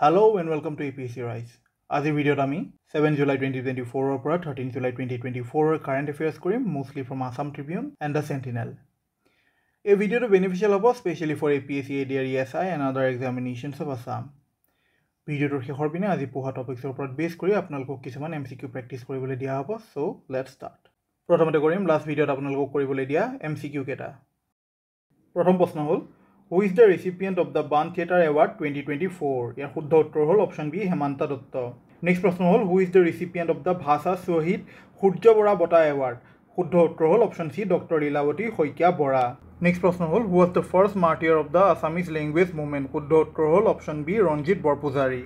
Hello and welcome to APSC Rise. আজি ভিডিঅ'ত আমি 7 July 2024 পৰা 13 July 2024 কাৰেণ্ট এফেয়াৰ্স কৰিম mostly from Assam Tribune and the Sentinel. এই ভিডিঅ'টো বেনিফিচিয়েল হ'ব specially for APSC ADR ESI and other examinations of Assam. ভিডিঅ'টোৰ শেষৰ পিনে আজি পঢ়া টপিকছৰ ওপৰত বেছ কৰি আপোনালোকক কিছুমান MCQ প্ৰেক্টিছ কৰিবলৈ দিয়া হ'ব. So let's start. প্ৰথমতে কৰিম লাষ্ট ভিডিঅ'ত আপোনালোকক কৰিবলৈ দিয়া MCQ কেটা. প্ৰথম প্ৰশ্ন হ'ল Who is the recipient of the Ban Theatre Award 2024? ইয়াৰ শুদ্ধ উত্তৰ হ'ল option B Hemanta Dutta. Next প্ৰশ্ন হ'ল Who is the recipient of the ভাষা শ্বহীদ সূৰ্য বৰা বঁটা এৱাৰ্ড? শুদ্ধ উত্তৰ হ'ল অপশ্যন সি ডক্টৰ লীলাৱতী শইকীয়া বৰা. নেক্সট প্ৰশ্ন হ'ল Who was the first martyr of the Assamese language movement? শুদ্ধ উত্তৰ হ'ল option B Ranjit Barpujari.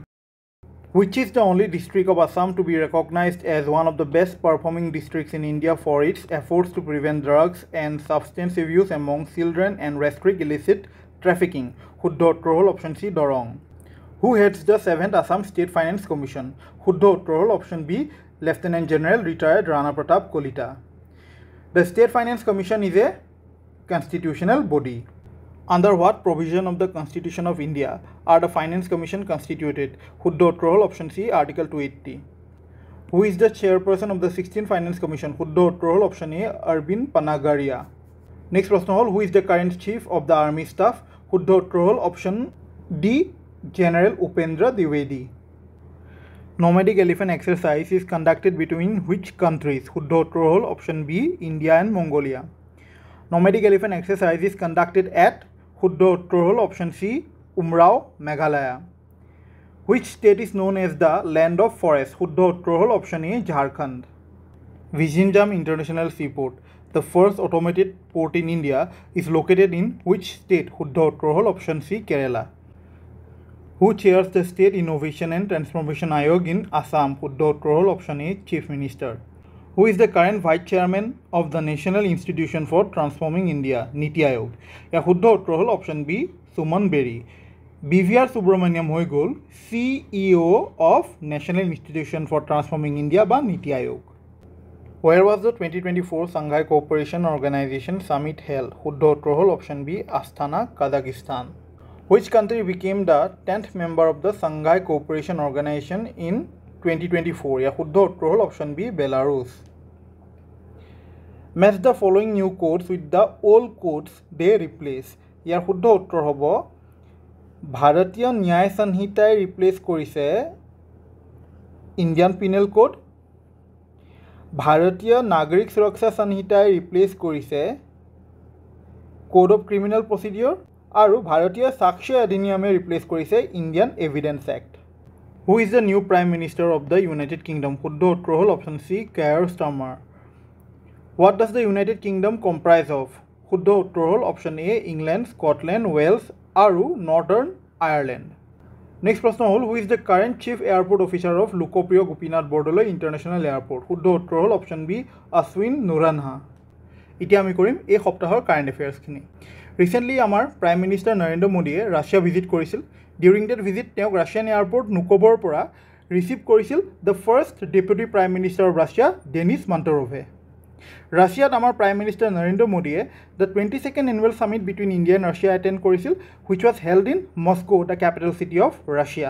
Which is the only district of Assam to be recognized as one of the best performing districts in India for its efforts to prevent drugs and substance abuse among children and restrict illicit trafficking? শুদ্ধ উত্তৰ হ'ল option C Darrang. Who heads the 7th Assam State Finance Commission? শুদ্ধ উত্তৰ হ'ল option B Lieutenant General retired Rana Pratap Kolita. The State Finance Commission is a constitutional body. Under what provision of the Constitution of India are the Finance Commission constituted? শুদ্ধ উত্তৰ হ'ল option C Article 280. Who is the chairperson of the 16th Finance Commission? শুদ্ধ উত্তৰ হ'ল option এ Arvind Panagaria. Next প্ৰশ্ন হ'ল Who is the current chief of the army staff? শুদ্ধ উত্তৰ হ'ল option D General Upendra Dwivedi. Nomadic elephant exercise is conducted between which countries? শুদ্ধ উত্তৰ হ'ল option B India and Mongolia. Nomadic elephant exercise is conducted at শুদ্ধ উত্তৰ হ'ল option C Umrao, Meghalaya. Which state is known as the land of forest? শুদ্ধ উত্তৰ হ'ল option A Jharkhand. Vizhinjam International Seaport, the first automated port in India, is located in which state? শুদ্ধ উত্তৰ হ'ল option C Kerala. Who chairs the State Innovation and Transformation Ayog in Assam? শুদ্ধ উত্তৰ হ'ল option A Chief Minister. Who is the current Vice Chairman of the National Institution for Transforming India? Niti Ayog. ইয়াৰ শুদ্ধ উত্তৰ হ'ল option B Suman Berry. BVR Subramaniam হৈ গ'ল CEO of National Institution for Transforming India বা Niti Ayog. Where was the 2024 Shanghai Cooperation Organization Summit held? শুদ্ধ উত্তৰ হ'ল option B Astana, Kazakhstan. Which country became the 10th member of the Shanghai Cooperation Organization in 2024? ইয়াৰ শুদ্ধ উত্তৰ হ'ল option B Belarus. Match the following new codes with the old codes they replace. ইয়াৰ শুদ্ধ উত্তৰ হ'ব ভাৰতীয় ন্যায় সংহিতাই ৰিপ্লেচ কৰিছে ইণ্ডিয়ান পিনেল কোড, ভাৰতীয় নাগৰিক সুৰক্ষা সংহিতাই ৰিপ্লেচ কৰিছে কোড অফ ক্ৰিমিনেল প্ৰচিডিউৰ আৰু ভাৰতীয় সাক্ষ্য অধিনিয়মে ৰিপ্লেচ কৰিছে Indian evidence act. Who is the new Prime Minister of the United Kingdom? শুদ্ধ উত্তৰ হ'ল option C Keir Starmer. What does the United Kingdom comprise of? শুদ্ধ উত্তৰ হ'ল option A England, Scotland, Wales আৰু নৰ্দাৰ্ণ আয়াৰলেণ্ড. নেক্সট প্ৰশ্ন হ'ল Who is the current Chief Airport Officer of Lokpriya Gopinath Bordoloi international airport? শুদ্ধ উত্তৰ হ'ল অপশ্যন বি অশ্বিন নুৰানহা. এতিয়া আমি কৰিম এই সপ্তাহৰ কাৰেণ্ট এফেয়াৰ্ছখিনি. ৰিচেণ্টলি আমাৰ প্ৰাইম মিনিষ্টাৰ নৰেন্দ্ৰ মোদীয়ে ৰাছিয়া ভিজিট কৰিছিল. ডিউৰিং ডেট ভিজিট তেওঁক ৰাছিয়ান এয়াৰপৰ্ট নুকোবৰ পৰা ৰিচিভ কৰিছিল the first deputy prime minister of Russia Denis মন্তৰোভে. ৰাছিয়াত আমাৰ প্ৰাইম মিনিষ্টাৰ নৰেন্দ্ৰ মোদীয়ে the 22nd annual summit between India and Russia attend কৰিছিল which was held in Moscow, the capital city of Russia.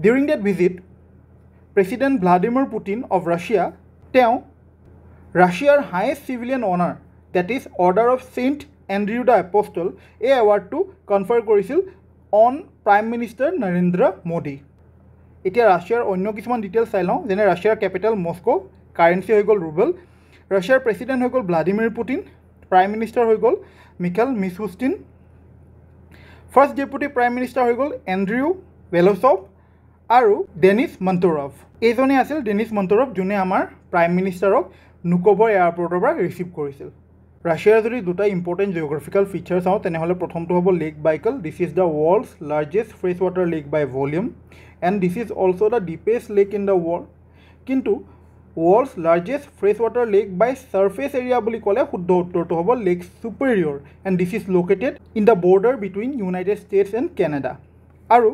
During that visit president Vladimir Putin of Russia তেওঁ ৰাছিয়াৰ highest civilian honour that is order of Saint Andrew the Apostle এই এৱাৰ্ডটো confer কৰিছিল on prime minister Narendra Modi. এতিয়া ৰাছিয়াৰ অন্য কিছুমান details চাই লওঁ. যেনে ৰাছিয়াৰ কেপিটেল মস্কো, কাৰেঞ্চি হৈ গ'ল ৰুবল, ৰাছিয়াৰ প্ৰেছিডেণ্ট হৈ গ'ল ভ্লাডিমিৰ পুটিন, প্ৰাইম মিনিষ্টাৰ হৈ গ'ল Mikhail Mishustin, first deputy prime minister হৈ গ'ল এণ্ড্ৰিউ বেলছভ আৰু ডেনিছ মন্তৰোভ. এইজনে আছিল ডেনিছ মন্তৰোভ যোনে আমাৰ প্ৰাইম মিনিষ্টাৰক নুকোবৰ এয়াৰপৰ্টৰ পৰা ৰিচিভ কৰিছিল. ৰাছিয়াৰ যদি দুটা ইম্পৰ্টেণ্ট জিঅ'গ্ৰাফিকেল ফিচাৰ চাওঁ তেনেহ'লে প্ৰথমটো হ'ব Lake Baikal. This is the world's largest fresh water lake by volume and this is also' the deepest lake in the world. কিন্তু world's largest fresh water lake by surface area বুলি ক'লে শুদ্ধ উত্তৰটো হ'ব Lake Superior and this is located in the border between United States and Canada. আৰু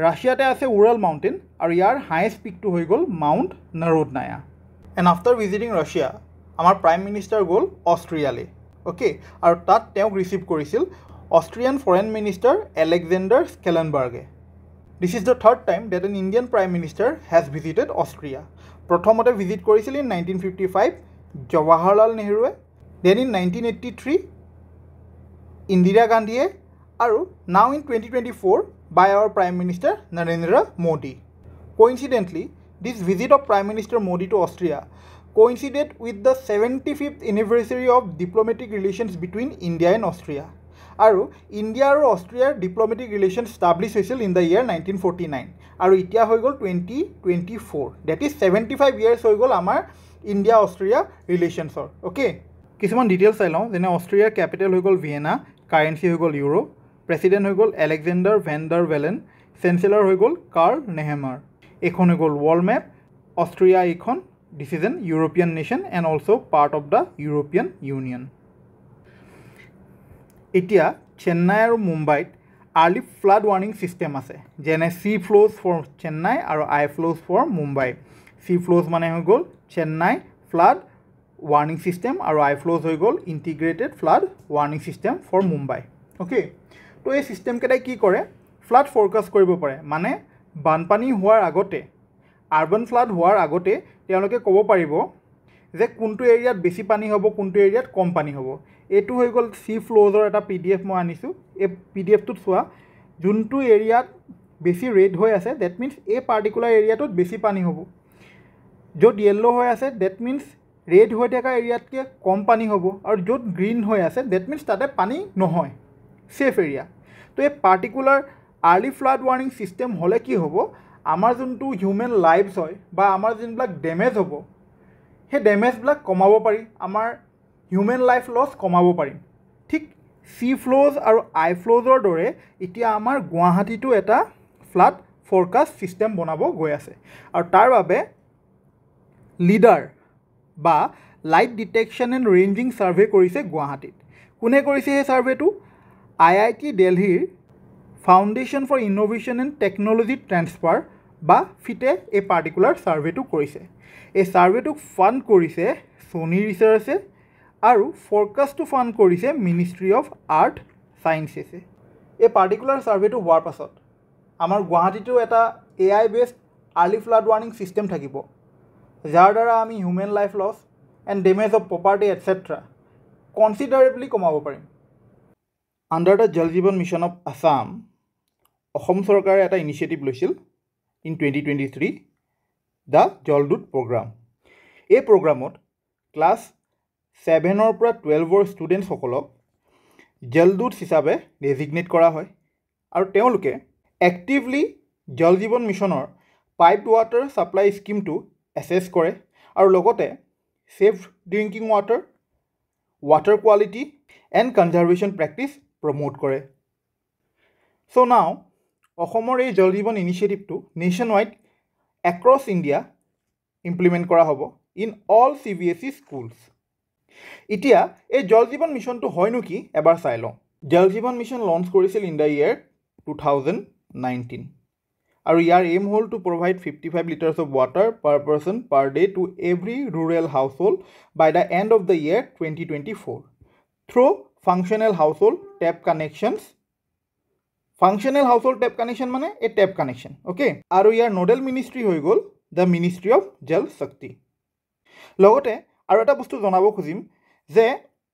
ৰাছিয়াতে আছে উৰাল mountain আৰু ইয়াৰ হায়েষ্ট পিকটো হৈ গ'ল Mount Narodnaya. And after visiting Russia আমাৰ প্ৰাইম মিনিষ্টাৰ গ'ল অষ্ট্ৰিয়ালৈ. অ'কে, আৰু তাত তেওঁক ৰিচিভ কৰিছিল অষ্ট্ৰিয়ান ফৰেন মিনিষ্টাৰ এলেকজেণ্ডাৰ স্কেলেনবাৰ্গে. This is the third time that an Indian Prime Minister has visited Austria. Prothomate visit korisil in 1955 Jawaharlal Nehru, then in 1983 Indira Gandhi, and now in 2024 by our Prime Minister Narendra Modi. Coincidentally, this visit of Prime Minister Modi to Austria coincided with the 75th anniversary of diplomatic relations between India and Austria. আৰু India আৰু অষ্ট্ৰিয়াৰ diplomatic relation establish হৈছিল in the year 1949 আৰু এতিয়া হৈ গ'ল 2024 that is 75 years হৈ গ'ল আমাৰ ইণ্ডিয়া অষ্ট্ৰিয়া ৰিলেশ্যনছৰ অ'কে কিছুমান ডিটেইলছ চাই লওঁ যেনে অষ্ট্ৰিয়াৰ কেপিটেল হৈ গ'ল ভিয়েনা কাৰেঞ্চি হৈ গ'ল ইউৰো প্ৰেচিডেণ্ট হৈ গ'ল এলেকজেণ্ডাৰ ভেন ডাৰ ভেলেন চেঞ্চেলৰ হৈ গ'ল কাৰ্ল নেহেমাৰ এইখন হৈ গ'ল ৱৰ্ল্ড মেপ অষ্ট্ৰিয়া এইখন this is an European nation and also' part of the European union এতিয়া চেন্নাই আৰু মুম্বাইত আৰ্লি ফ্লাড ৱাৰ্ণিং ছিষ্টেম আছে যেনে চি ফ্ল'জ ফৰ চেন্নাই আৰু I flows for Mumbai C flows মানে হৈ গ'ল চেন্নাই ফ্লাড ৱাৰ্ণিং ছিষ্টেম আৰু আই ফ্ল'জ হৈ গ'ল integrated flood warning system for Mumbai okay তো এই ছিষ্টেমকেইটাই কি কৰে ফ্লাড ফ'ৰকাষ্ট কৰিব পাৰে মানে বানপানী হোৱাৰ আগতে আৰ্বান ফ্লাড হোৱাৰ আগতে তেওঁলোকে ক'ব পাৰিব যে কোনটো এৰিয়াত বেছি পানী হ'ব কোনটো এৰিয়াত কম পানী হ'ব এইটো হৈ গ'ল চি ফ্ল'জৰ এটা PDF মই আনিছোঁ এই PDFটোত চোৱা যোনটো এৰিয়াত বেছি ৰেড হৈ আছে ডেট মিনছ এই পাৰ্টিকুলাৰ এৰিয়াটোত বেছি পানী হ'ব য'ত য়েল্ল' হৈ আছে ডেট মিনছ ৰেড হৈ থকা এৰিয়াতকৈ কম পানী হ'ব আৰু য'ত গ্ৰীণ হৈ আছে ডেট মিনছ তাতে পানী নহয় ছেফ এৰিয়া তো এই particular early flood warning system হ'লে কি হ'ব আমাৰ যোনটো হিউমেন লাইফছ হয় বা আমাৰ যোনবিলাক ডেমেজ হ'ব সেই ডেমেজবিলাক কমাব পাৰি আমাৰ হিউমেন লাইফ লছ কমাব পাৰিম ঠিক চি ফ্ল'জ আৰু আই ফ্ল'জৰ দৰে এতিয়া আমাৰ গুৱাহাটীটো এটা ফ্লাড ফ'ৰকাষ্ট ছিষ্টেম বনাব গৈ আছে আৰু তাৰ বাবে লিডাৰ বা light detection and ranging survey কৰিছে গুৱাহাটীত কোনে কৰিছে সেই ছাৰ্ভেটো IIT দিল্লীৰ foundation for innovation and technology transfer বা ফিটে এই পাৰ্টিকুলাৰ ছাৰ্ভেটো কৰিছে এই ছাৰ্ভেটোক ফাণ্ড কৰিছে ছনী ৰিচাৰ্চে আৰু ফ'ৰকাষ্টটো ফাণ্ড কৰিছে মিনিষ্ট্ৰী অফ আৰ্ট ছায়েন্সেছে এই পাৰ্টিকুলাৰ ছাৰ্ভেটো হোৱাৰ পাছত আমাৰ গুৱাহাটীতো এটা AI based early flood warning system থাকিব যাৰ দ্বাৰা আমি human life loss and damage of property etcetera considerably কমাব পাৰিম আণ্ডাৰ দ্য জল জীৱন মিছন অফ আছাম অসম চৰকাৰে এটা ইনিচিয়েটিভ লৈছিল ইন 2023 দ্য জলদূত প্ৰগ্ৰাম এই প্ৰগ্ৰামত ক্লাছ 7ৰ পৰা 12ৰ ষ্টুডেণ্টসকলক জলদূত হিচাপে ডেজিগনেট কৰা হয় আৰু তেওঁলোকে এক্টিভলি জল জীৱন মিছনৰ পাইপড ৱাটাৰ ছাপ্লাই স্কিমটো এছেছ কৰে আৰু লগতে safe drinking water water quality and conservation practice promote কৰে চ' নাও অসমৰ এই জল জীৱন ইনিচিয়েটিভটো nationwide across India implement কৰা হ'ব ইন অল CBSE স্কুলছ এতিয়া এই জল জীৱন মিছনটো হয়নো কি এবাৰ চাই লওঁ জল জীৱন মিছন লঞ্চ কৰিছিল ইন দ্য ইয়েৰ 2019 আৰু ইয়াৰ এইম হ'ল to provide 55 litres of water per person per day to every rural household by the end of the year 2024 through functional household tap connections functional household tap connection মানে এই tap connection okay আৰু ইয়াৰ nodal ministry হৈ গ'ল the ministry of জল শক্তি লগতে আৰু এটা বস্তু জনাব খুজিম যে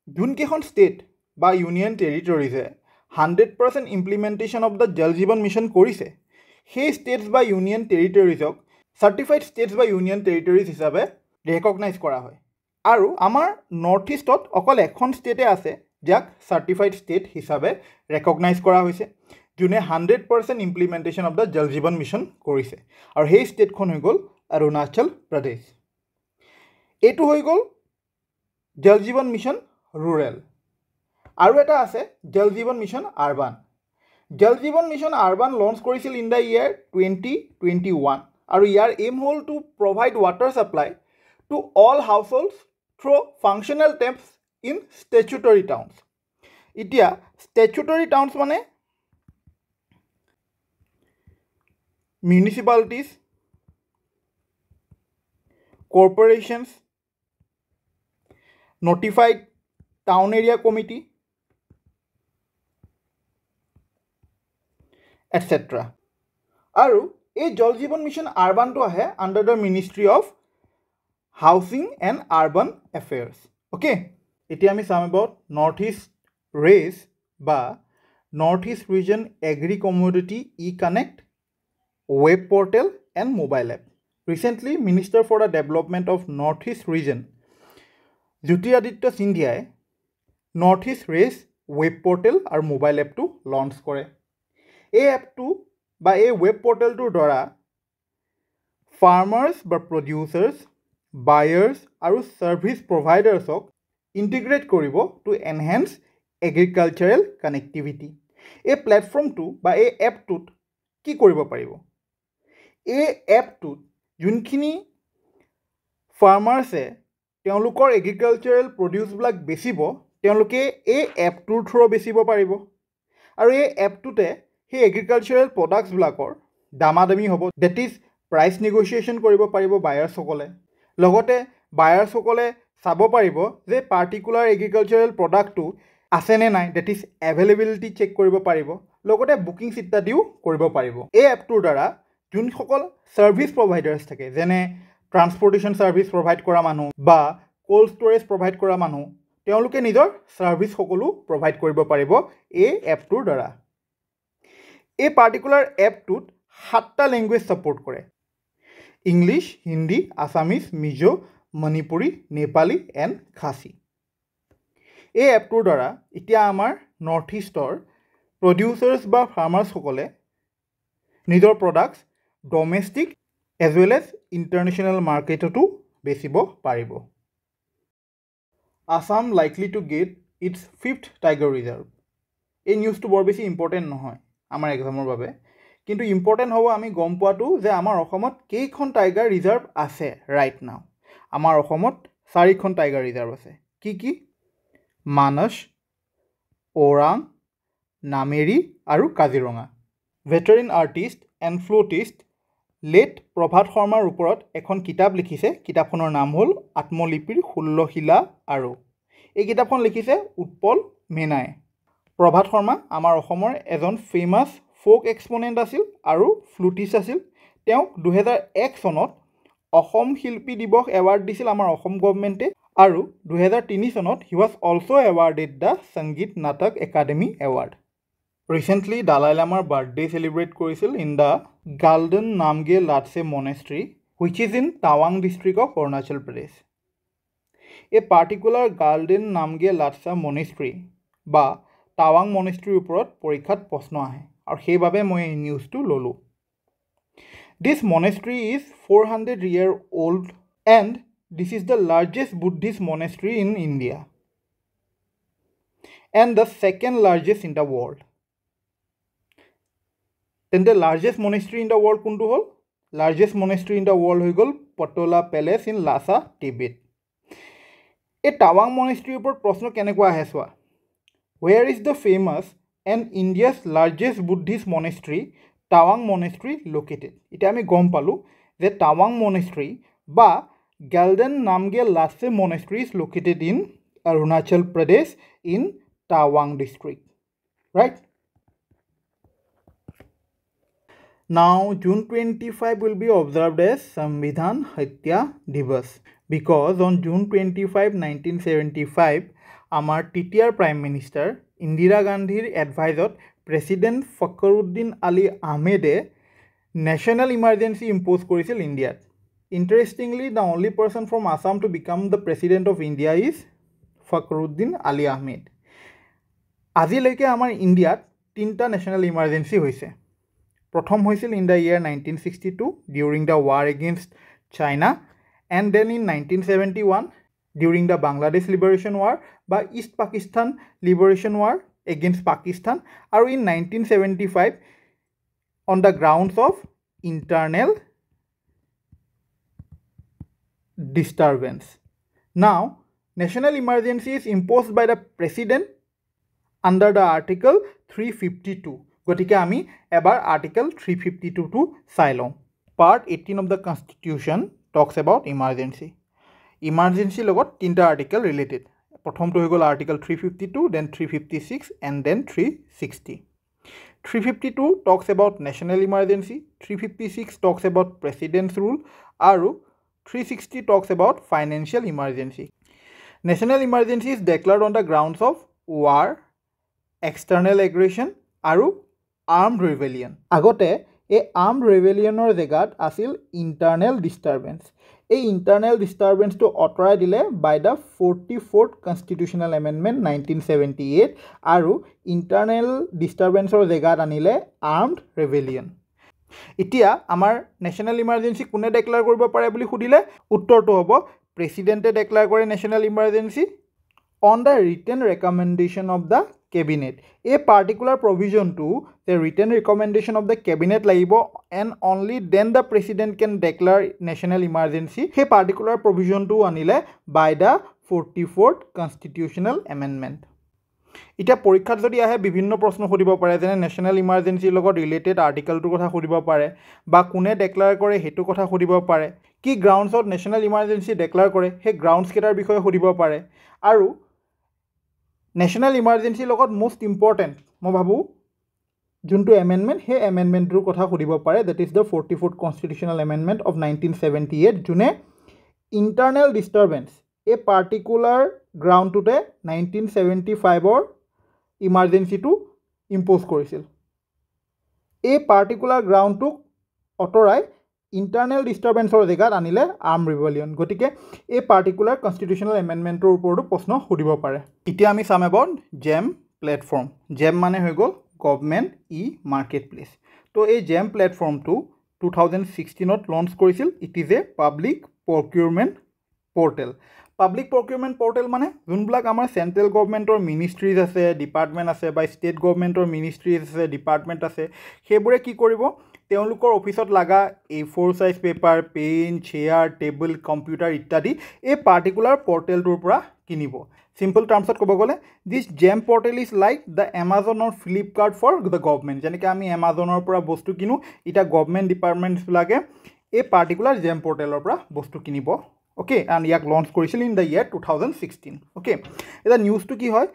যোনকেইখন ষ্টেট বা ইউনিয়ন টেৰিটৰিজে 100% ইমপ্লিমেণ্টেশ্যন অফ দ্য জল জীৱন মিছন কৰিছে সেই ষ্টেটছ বা ইউনিয়ন টেৰিটৰিজক চাৰ্টিফাইড ষ্টেটছ বা ইউনিয়ন টেৰিটৰিজ হিচাপে ৰেকগনাইজ কৰা হয় আৰু আমাৰ নৰ্থ ইষ্টত অকল এখন ষ্টেটে আছে যাক চাৰ্টিফাইড ষ্টেট হিচাপে ৰেকগনাইজ কৰা হৈছে যোনে 100% ইমপ্লিমেণ্টেশ্যন অফ দ্য জল জীৱন মিছন কৰিছে আৰু সেই ষ্টেটখন হৈ গ'ল অৰুণাচল প্ৰদেশ এইটো হৈ গ'ল জল জীৱন মিছন ৰুৰেল আৰু এটা আছে জল Jeevan mission urban Jal Jeevan mission urban launch কৰিছিল ইন দ্য ইয়েৰ 2021 আৰু ইয়াৰ এইম হ'ল to provide water supply to all households through functional taps in statutory towns এতিয়া ষ্টেচুটৰী টাউনছ মানে মিউনিচিপালিটিজ কৰ্পৰেশ্যনছ notified town area committee etc. আৰু এই জল জীৱন মিছন আৰবানটো আহে under the ministry of housing and urban affairs okay এতিয়া আমি চাম এবাউট নৰ্থ ইষ্ট ৰেচ বা north east region agri commodity e connect web portal and mobile app recently minister for the development of north east region Jyotiraditya সিন্ধিয়াই north east RACE web portal আৰু mobile এপটো launch কৰে এই এপটো বা এই web পৰ্টেলটোৰ দ্বাৰা ফাৰ্মাৰ্ছ বা প্ৰডিউচাৰ্ছ বায়াৰ্ছ আৰু ছাৰ্ভিচ প্ৰভাইডাৰ্ছক ইণ্টিগ্ৰেট কৰিব টু এনহেন্স এগ্ৰিকালচাৰেল কানেক্টিভিটি এই প্লেটফৰ্মটো বা এই এপটোত কি কৰিব পাৰিব এই এপটোত যোনখিনি ফাৰ্মাৰ্ছে তেওঁলোকৰ এগ্ৰিকালচাৰেল প্ৰডিউচবিলাক বেচিব তেওঁলোকে এই এপটোৰ থ্ৰু বেচিব পাৰিব আৰু এই এপটোতে সেই এগ্ৰিকালচাৰেল প্ৰডাক্টছবিলাকৰ দামাদামি হ'ব ডেট ইজ প্ৰাইচ নেগচিয়েশ্যন কৰিব পাৰিব বায়াৰ্ছসকলে লগতে বায়াৰ্ছসকলে চাব পাৰিব যে পাৰ্টিকুলাৰ এগ্ৰিকালচাৰেল প্ৰডাক্টটো আছেনে নাই ডেট ইজ এভেইলেবিলিটি চেক কৰিব পাৰিব লগতে বুকিংছ ইত্যাদিও কৰিব পাৰিব এই এপটোৰ দ্বাৰা যোনসকল ছাৰ্ভিচ প্ৰভাইডাৰ্ছ থাকে যেনে ট্ৰান্সপৰ্টেশ্যন ছাৰ্ভিচ প্ৰভাইড কৰা মানুহ বা কোল্ড ষ্ট'ৰেজ প্ৰভাইড কৰা মানুহ তেওঁলোকে নিজৰ ছাৰ্ভিচ সকলো প্ৰভাইড কৰিব পাৰিব এই এপটোৰ দ্বাৰা এই পাৰ্টিকুলাৰ এপটোত 7টা লেংগুৱেজ ছাপোৰ্ট কৰে ইংলিছ হিন্দী আছামিজ মিজো মণিপুৰী নেপালী এণ্ড খাচী এই এপটোৰ দ্বাৰা এতিয়া আমাৰ নৰ্থ ইষ্টৰ প্ৰডিউচাৰ্ছ বা ফাৰ্মাৰ্ছসকলে নিজৰ products domestic as well as international মাৰ্কেটতো বেচিব পাৰিব Assam likely to get its 5th tiger reserve এই নিউজটো বৰ বেছি ইম্পৰ্টেণ্ট নহয় আমাৰ এক্সামৰ বাবে কিন্তু ইম্পৰ্টেণ্ট হ'ব আমি গম পোৱাটো যে আমাৰ অসমত কেইখন টাইগাৰ ৰিজাৰ্ভ আছে ৰাইট নাও আমাৰ অসমত 4খন টাইগাৰ ৰিজাৰ্ভ আছে কি কি মানস ওৰাং নামেৰি আৰু কাজিৰঙা ভেটেৰিন আৰ্টিষ্ট এণ্ড ফ্লুটিষ্ট লেট প্ৰভাত শৰ্মাৰ ওপৰত এখন কিতাপ লিখিছে কিতাপখনৰ নাম হ'ল আত্মলিপিৰ 16 শিলা আৰু এই কিতাপখন লিখিছে উৎপল মেনাই প্ৰভাত শৰ্মা আমাৰ অসমৰ এজন ফেমাছ ফোক এক্সপনেণ্ট আছিল আৰু ফ্লুটিষ্ট আছিল তেওঁক 2001 চনত অসম শিল্পী দিৱস এৱাৰ্ড দিছিল আমাৰ অসম গভৰ্ণমেণ্টে আৰু 2003 চনত he was also' awarded the Sangeet Natak academy award recently Dalai লামাৰ বাৰ্থডে চেলিব্ৰেট কৰিছিল in the Galden Namgey Lhatse monastery which is in টাৱাং ডিষ্ট্ৰিক্ট অফ অৰুণাচল প্ৰদেশ এই পাৰ্টিকুলাৰ গাল্ডেন নামগে লাটছা মনেষ্ট্ৰী বা টাৱাং মনেষ্ট্ৰীৰ ওপৰত পৰীক্ষাত প্ৰশ্ন আহে আৰু সেইবাবে মই এই নিউজটো ল'লোঁ দিছ monastery is 400 year old and this is the largest Buddhist monastery in India and the second largest in the world then the largest monastery in the world kuntu hol largest monastery in the world hoi gol Patola Palace in Lhasa Tibet a Tawang monastery upor proshno kenekwa ahe soa where is the famous and India's largest Buddhist monastery Tawang monastery located ita ami gom palu je Tawang monastery ba Galden Namge Latse monastery is located in Arunachal Pradesh in Tawang district right now June 25 will be observed as Samvidhan Hatya Divas because on June 25 1975 our TTR Prime Minister Indira Gandhi's advisor President Fakhruddin Ali Ahmede national emergency imposed korisil India interestingly the only person from Assam to become the president of India is Fakhruddin Ali Ahmed আজিলৈকে আমাৰ ইণ্ডিয়াত 3টা national emergency হৈছে প্ৰথম হৈছিল in the year 1962 during the war against China and then in 1971 during the Bangladesh Liberation War বা East Pakistan Liberation War against Pakistan আৰু in 1975 on the grounds of internal disturbance now national emergency is imposed by the president under the article 352 গতিকে আমি এবাৰ article 352 to চাই লওঁ part 18 of the constitution talks about emergency লগত 3টা article related প্ৰথমটো হৈ গ'ল article 352 then 356 and then 360 352 talks about national emergency, 356 talks about president's rule, and 360 talks about financial emergency. National emergency is declared on the grounds of war, external aggression, and armed rebellion. Agote a armed rebellionor jegat asil internal disturbance. A internal disturbance to authorized dile by the 44th Constitutional Amendment 1978 and internal disturbance or jegat anile armed rebellion. Itia amar national emergency kune declare koribo pare boli khudile uttor to hobo president declare kore national emergency on the written recommendation of the cabinet. A particular provision to the written recommendation of the cabinet laibo and only then the president can declare national emergency. A particular provision to anile by the 44th Constitutional Amendment. Ita porikhat jodi ahe bibhinno proshno khodibo pare jene national emergency logot related article tu kotha khodibo pare ba kune declare kore hetu kotha khodibo pare ki grounds of national emergency declare kore he grounds ketar bikhoye khodibo pare aru national emergency logot most important mo bhabu juntu amendment he amendment ru kotha khodibo pare that is the 44th Constitutional Amendment of 1978 june internal disturbance a particular ground to the 1975 or emergency to impose korisil. A particular ground to authorize internal disturbance or jegat anile armed rebellion. Gotike a particular constitutional amendment or uporu proshno hudibo pare. Itia ami sam about GEM platform. GEM mane hoy gol government e-marketplace. To a GEM platform to 2016 ot launch korisil. It is a public procurement portal. Public procurement portal mane junblak amar central government or ministries ase department ase by state government or ministries ase department ase hebure ki koribo তেওঁলোকৰ অফিসত লাগা A4 size paper, pen, chair, table, computer ইত্যাদি এই particular পোৰ্টেলটোৰ পৰা কিনিব. Simple terms ত ক'ব গলে this GEM portal is like the Amazon or Flipkart for the government. যেনেকৈ আমি Amazonৰ পৰা বস্তু কিনো এটা গভৰ্নমেন্ট ডিপাৰ্টমেন্টছ লাগে এই পাৰ্টিকুলাৰ GEM পোৰ্টেলৰ পৰা বস্তু কিনিব. Okay, and ইয়াক লঞ্চ কৰিছিল in the year 2016. Okay, এটা নিউজটো কি হয়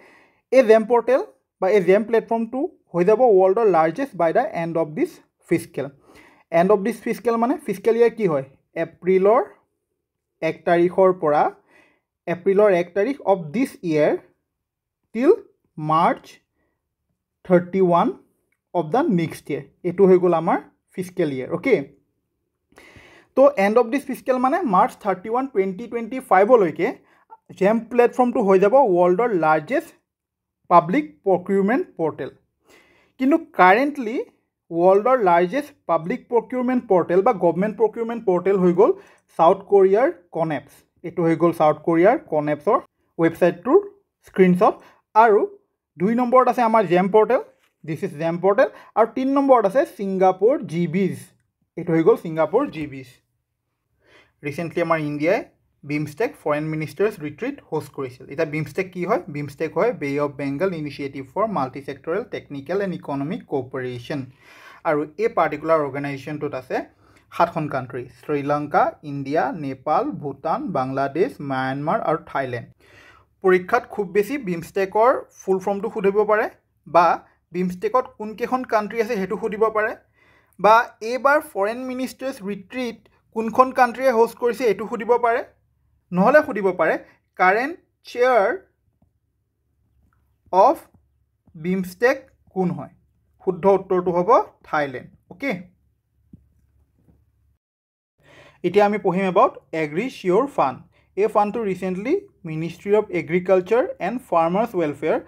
এই GEM portal বা এই GEM প্লেটফৰ্মটো হৈ যাব worldৰ largest by the end of this fiscal. End of this fiscal মানে fiscal year কি হয় এপ্ৰিলৰ 1 তাৰিখৰ পৰা এপ্ৰিলৰ 1 তাৰিখ of this year till March 31 of the next year. এটো হৈ গল আমাৰ fiscal year. Okay, তো end of this fiscal মানে March 31 2025 লৈকে GEM প্লেটফৰ্মটো হৈ যাব worldৰ largest public procurement portal. কিন্তু কাৰেন্টলি worldৰ largest public procurement portal বা government procurement portal হৈ গল South Koreaৰ Coneps. এটো হৈ গল South Koreaৰ Conepsৰ ওয়েবসাইটটোৰ স্ক্ৰিনশ্বট আৰু 2 নম্বৰত আছে আমাৰ GEM portal. This is GEM portal আৰু 3 নম্বৰত আছে Singapore GBs. এটো হৈ গল Singapore GBs. Recently আমাৰ ইন্ডিয়াই BIMSTEC Foreign Ministers Retreat host কৰিছিল. এটা BIMSTEC কি হয় BIMSTEC হয় Bay of Bengal Initiative for Multisectoral Technical and Economic Cooperation আৰু এই পাৰ্টিকুলাৰ অৰ্গানাইজেশনটোত আছে 7খন কান্ট্ৰি শ্ৰীলঙ্কা, ইন্ডিয়া, নেপাল, ভুটান, বাংলাদেশ, মায়ানমাৰ আৰু থাইল্যান্ড. পৰীক্ষাত খুব বেছি BIMSTECৰ ফুল ফৰ্মটো খুদিব পাৰে বা BIMSTECত কোন কেখন কান্ট্ৰি আছে হেতু খুদিব পাৰে বা এবাৰ ফৰেন মিনিস্টাৰ্স ৰিট্ৰিট কোনখন কান্ট্ৰিয়ে হোস্ট কৰিছে এটো খুদিব পাৰে নহলে খুদিব পাৰে কাৰেন্ট চেয়াৰ অফ BIMSTEC কোন হয় শুদ্ধ উত্তৰটো হ'ব থাইল্যান্ড. ওকে, এতিয়া আমি পঢ়িম about AgriSure Fund. এই ফাণ্ডটো recently ministry of agriculture and farmers welfare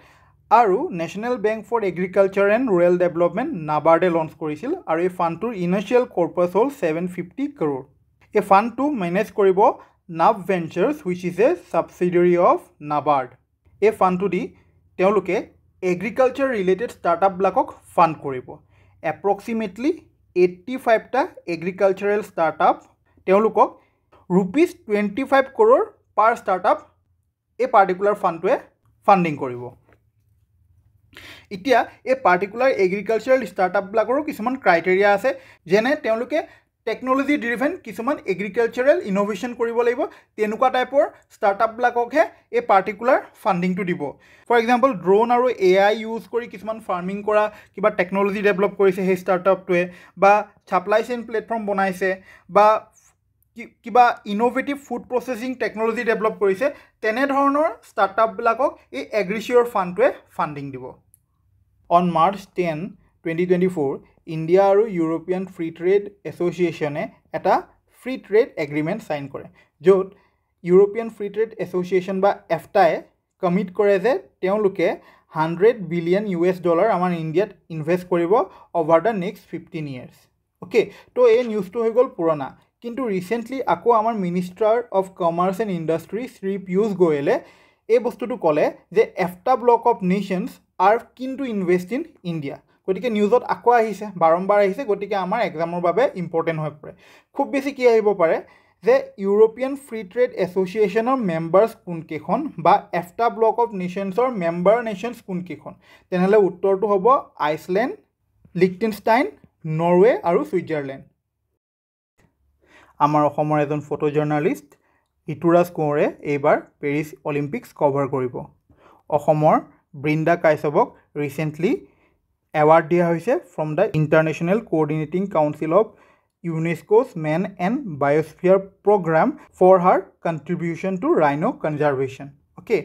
আৰু national bank for agriculture and rural development নাবাৰ্ডে লঞ্চ কৰিছিল আৰু এই ফাণ্ডটোৰ ইনিশিয়াল কৰ্পাছ হ'ল 750 crore. এই ফাণ্ডটো মেনেজ কৰিব NAV Ventures which is a subsidiary of NABARD. এই ফাণ্ডটো দি তেওঁলোকে এগ্রিকালচার রিলেটেড স্টার্টআপ ব্লকক ফান্ড করিব. এপ্রক্সিমেটলি 85টা এগ্রিকালচারাল স্টার্টআপ তেওঁলোকক ₹25 crore পার স্টার্টআপ এই পার্টিকুলার ফান্ডটোৱে ফান্ডিং কৰিব. এতিয়া এই পাৰ্টিকুলাৰ এগ্ৰিকালচাৰাল স্টাৰ্টআপ ব্লকৰো কিছুমান ক্ৰাইটেৰিয়া আছে যেনে তেওঁলোকে টেকন'লজি ড্ৰিভেন কিছুমান এগ্ৰিকালচাৰেল ইন'ভেশ্যন কৰিব লাগিব তেনেকুৱা টাইপৰ ষ্টাৰ্টআপবিলাককহে এই পাৰ্টিকুলাৰ ফাণ্ডিংটো দিব ফৰ এক্সাম্পল ড্ৰোন আৰু AI ইউজ কৰি কিছুমান ফাৰ্মিং কৰা কিবা টেকন'লজি ডেভেলপ কৰিছে সেই ষ্টাৰ্টআপটোৱে বা ছাপ্লাই চেইন প্লেটফৰ্ম বনাইছে বা কিবা innovative food processing technology develop কৰিছে তেনেধৰণৰ ষ্টাৰ্টআপবিলাকক এই এগ্ৰিচিয়ৰ ফাণ্ডটোৱে ফাণ্ডিং দিব অন March 10, 2024 ইণ্ডিয়া আৰু ইউৰোপিয়ান ফ্ৰী ট্ৰেড এছ'চিয়েশ্যনে এটা ফ্ৰী ট্ৰেড এগ্ৰিমেণ্ট ছাইন কৰে য'ত ইউৰোপিয়ান ফ্ৰী ট্ৰেড এছ'চিয়েশ্যন বা EFTAই কমিট কৰে যে তেওঁলোকে $100 বিলিয়ন আমাৰ ইণ্ডিয়াত ইনভেষ্ট কৰিব over the next 15 years okay তো এই নিউজটো হৈ গ'ল পুৰণা কিন্তু ৰিচেণ্টলি আকৌ আমাৰ minister of commerce and industry Shri Piyush গোয়েলে এই বস্তুটো ক'লে যে EFTA block of nations R কিন টু ইনভেষ্ট ইন ইণ্ডিয়া গতিকে নিউজত আকৌ আহিছে বাৰম্বাৰ আহিছে গতিকে আমাৰ এক্সামৰ বাবে ইম্পৰ্টেণ্ট হৈ পৰে খুব বেছি কি আহিব পাৰে যে ইউৰোপিয়ান ফ্ৰী ট্ৰেড এছ'চিয়েশ্যনৰ মেম্বাৰ্ছ কোনকেইখন বা EFTA ব্লক অফ নেশ্যনছৰ মেম্বাৰ নেশ্যনছ কোনকেইখন তেনেহ'লে উত্তৰটো হ'ব আইচলেণ্ড লিখটেনষ্টাইন নৰৱে আৰু ছুইজাৰলেণ্ড আমাৰ অসমৰ এজন ফটো জাৰ্ণালিষ্ট ঋতুৰাজ কোঁৱৰে এইবাৰ পেৰিছ অলিম্পিক্স কভাৰ কৰিব অসমৰ বৃন্দা কাশ্যপক ৰিচেণ্টলি এৱাৰ্ড দিয়া হৈছে from the international coordinating council of UNESCO's man and biosphere programme for her contribution to rhino conservation okay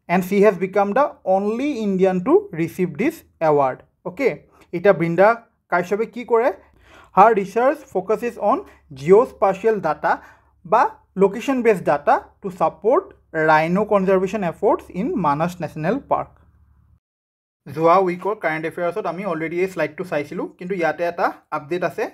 and she has become the only Indian to receive this award okay এতিয়া বৃন্দা কাশ্যপে কি কৰে her research focuses on geospatial data বা location based data to support rhino conservation efforts in Manas national park যোৱা উইকৰ current এফেয়াৰ্ছত আমি already এই শ্লাইডটো চাইছিলোঁ কিন্তু ইয়াতে এটা আপডেট আছে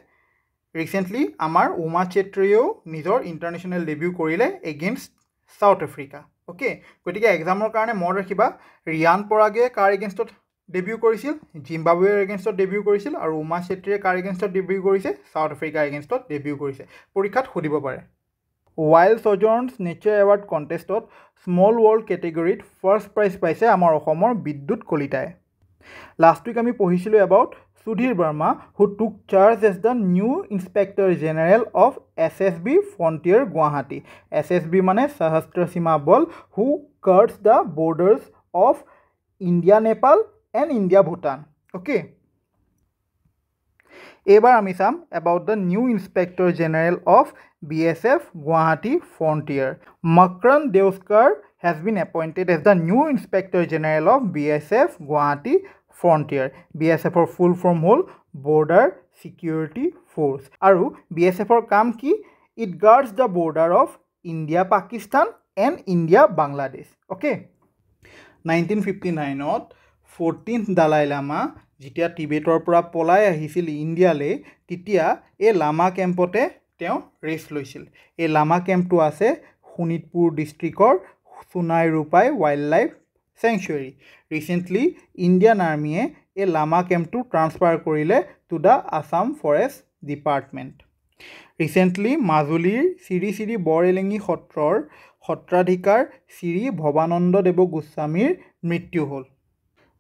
ৰিচেণ্টলি আমাৰ উমা চেত্ৰীয়েও নিজৰ ইণ্টাৰনেশ্যনেল ডেবিউ কৰিলে এগেইনষ্ট ছাউথ আফ্ৰিকা অ'কে গতিকে এক্সামৰ কাৰণে মনত ৰাখিবা ৰিয়ান পৰাগে কাৰ এগেইনষ্টত ডেবিউ কৰিছিল জিম্বাবৱেৰ এগেইনষ্টত ডেবিউ কৰিছিল আৰু উমা চেত্ৰীয়ে কাৰ এগেইনষ্টত ডেবিউ কৰিছে ছাউথ আফ্ৰিকাৰ এগেইনষ্টত ডেবিউ কৰিছে পৰীক্ষাত সুধিব পাৰে ৱাইল্ড ছজৰ্ণছ নেচাৰ এৱাৰ্ড কণ্টেষ্টত স্মল ৱৰ্ল্ড কেটেগৰীত ফাৰ্ষ্ট প্ৰাইজ পাইছে আমাৰ অসমৰ বিদ্যুৎ কলিতাই লাষ্ট উইক আমি পঢ়িছিলোঁ about Sudhir Barma who took charge as the new inspector general of SSB frontier Guwahati SSB মানে Sashastra Seema Bal who guards the borders of India Nepal and India Bhutan okay এইবাৰ আমি চাম about the new inspector general of BSF Guwahati Frontier. Makran Deuskar has been appointed as the new Inspector General of BSF Guwahati Frontier. BSF or full form whole Border Security Force. Aru BSF or kam ki it guards the border of India Pakistan and India Bangladesh. Okay. 1959 ot 14th Dalai Lama যেতিয়া টিবেটৰ পৰা পলাই আহিছিল ইণ্ডিয়ালৈ তেতিয়া এই লামা কেম্পতে তেওঁ rest লৈছিল এই লামা কেম্পটো আছে শোণিতপুৰ ডিষ্ট্ৰিক্টৰ Sonai Rupai wildlife sanctuary recently Indian আৰ্মিয়ে এই লামা কেম্পটো ট্ৰান্সফাৰ কৰিলে to the Assam forest department recently মাজুলীৰ শ্ৰী শ্ৰী বৰএলেঙি সত্ৰৰ সত্ৰাধিকাৰ শ্ৰী ভৱানন্দ দেৱ গোস্বামীৰ মৃত্যু হ'ল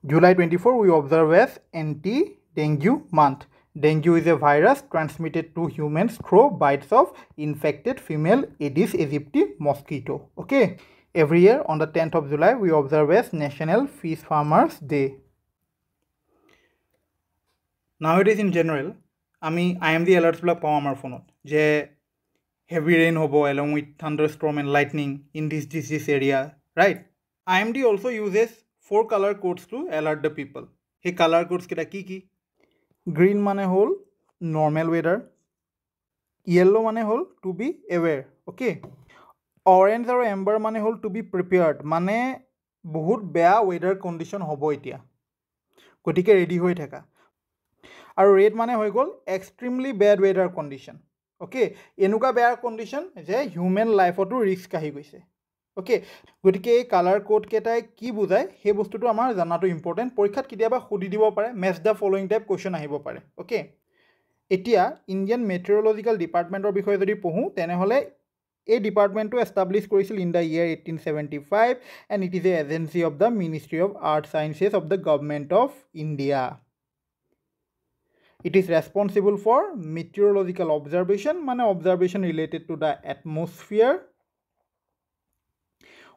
July 24 we observe as anti-dengue month. Dengue is a virus transmitted to humans through bites of infected female Aedes aegypti mosquito. Okay. Every year on the 10th of July we observe as National Fish Farmers Day. Nowadays in general, IMD alerts blog পাও আমাৰ ফোনত যে heavy rain hobo along with thunderstorm and lightning in this area, right? IMD also uses 4 color codes to alert the people. Hey color codes kita ki? Green mane hol normal weather. Yellow mane hol to be aware. Okay. Orange or amber mane hol to be prepared. Mane bahut beya weather condition hobo etia. Gotike ready hoi thaka. Aru red mane hoi gol extremely bad weather condition. Okay. Enuka beya condition je human life otu risk ahi goise. Okay গতিকে এই colour code কেইটাই কি বুজায় সেই বস্তুটো আমাৰ জানাটো important পৰীক্ষাত কেতিয়াবা সুধি দিব পাৰে match the following type question আহিব পাৰে ওকে এতিয়া ইণ্ডিয়ান মেট্ৰলজিকেল ডিপাৰ্টমেণ্টৰ বিষয়ে যদি পঢ়োঁ তেনেহ'লে এই ডিপাৰ্টমেণ্টটো এষ্টাব্লিছ কৰিছিল in the year 1875 and it is a agency of the ministry of art sciences of the government of India It is responsible for meteorological observation, মানে observation related to the atmosphere.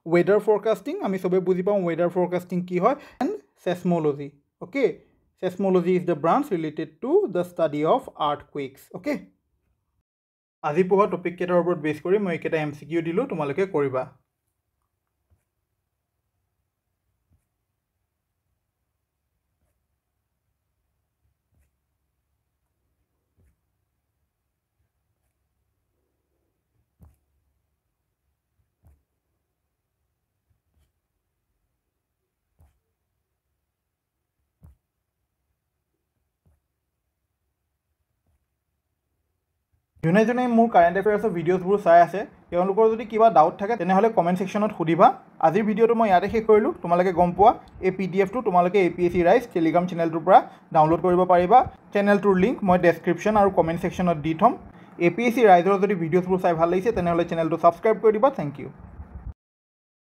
Weather forecasting, আমি সবে বুঝি পাওঁ weather forecasting কি হয়, and seismology. Okay, seismology is the branch related to the study of earthquakes. Okay, আজি পঢ়া topic কেইটাৰ ওপৰত বেছ কৰি মই এইকেইটা MCQ দিলোঁ, তোমালোকে কৰিবা। যোনে যোনে মোৰ কাৰেণ্ট এফেয়াৰ্ছৰ ভিডিঅ'ছবোৰ চাই আছে তেওঁলোকৰ যদি কিবা ডাউট থাকে তেনেহ'লে কমেণ্ট ছেকশ্যনত সুধিবা। আজিৰ ভিডিঅ'টো মই ইয়াতে শেষ কৰিলোঁ। তোমালোকে গম পোৱা এই PDF টো তোমালোকে APSC ৰাইজ টেলিগ্ৰাম চেনেলটোৰ পৰা ডাউনলোড কৰিব পাৰিবা। চেনেলটোৰ লিংক মই ডেছক্ৰিপশ্যন আৰু কমেণ্ট ছেকশ্যনত দি থ'ম। APSC ৰাইজৰ যদি ভিডিঅ'ছবোৰ চাই ভাল লাগিছে তেনেহ'লে চেনেলটো ছাবস্ক্ৰাইব কৰি দিবা। Thank U.